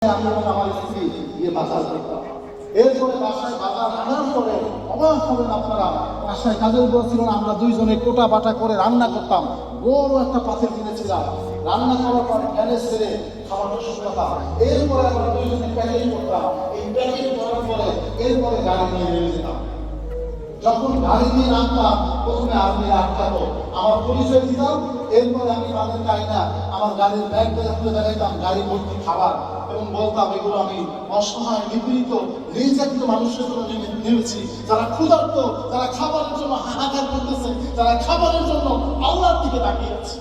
আমি এবং আমার স্ত্রী গিয়ে বাজার করতাম। এরপরে বাসায় বাজার আনার পরে অবাক হবেন আপনারা, বাসায় কাজের বউ ছিল না, আমরা দুইজনে কোটা বাটা করে রান্না করতাম। বড় একটা পাতিল কিনেছিলাম, রান্না করার পর ফ্যানে ছেড়ে খাবারটা শুকাতাম। এরপরে আমরা দুইজনে প্যাকেট করতাম। এই প্যাকেট করার পরে এরপরে গাড়ি নিয়ে নেমে যেতাম। যখন গাড়ি নিয়ে নামতাম প্রথমে আর্মিরা আটকাতো, আমার পরিচয় দিতাম। এরপরে আমি তাদের না আমার গাড়ির ব্যাগ খুলে দেখাইতাম গাড়ি ভর্তি খাবার এবং বলতাম এগুলো আমি অসহায় নিপীড়িত নির্যাতিত মানুষের জন্য নেমেছি, যারা ক্ষুধার্ত, যারা খাবারের জন্য হাহাকার করতেছে, যারা খাবারের জন্য আল্লাহর দিকে তাকিয়ে আছে।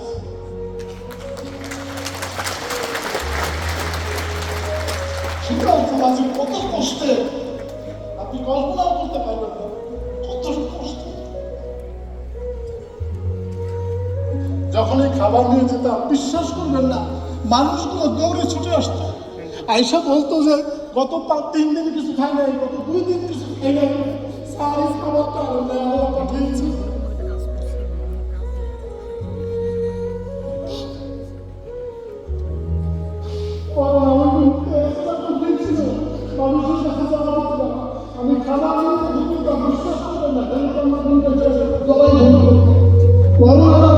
কত কষ্টে আপনি কল্পনাও করতে পারবেন না, কত কষ্ট। যখন এই খাবার নিয়ে যেতাম বিশ্বাস করবেন না, মানুষগুলো দৌড়ে ছুটে আসতো, আয়সা বলতো যে গত 3 দিন কিছু খাই নাই, গত 2 দিন কিছু খাই নাই, সারি খাবারটা আল্লাহ পাঠিয়েছে। আমি খাবার নিয়ে বিশ্বাস করবেন না,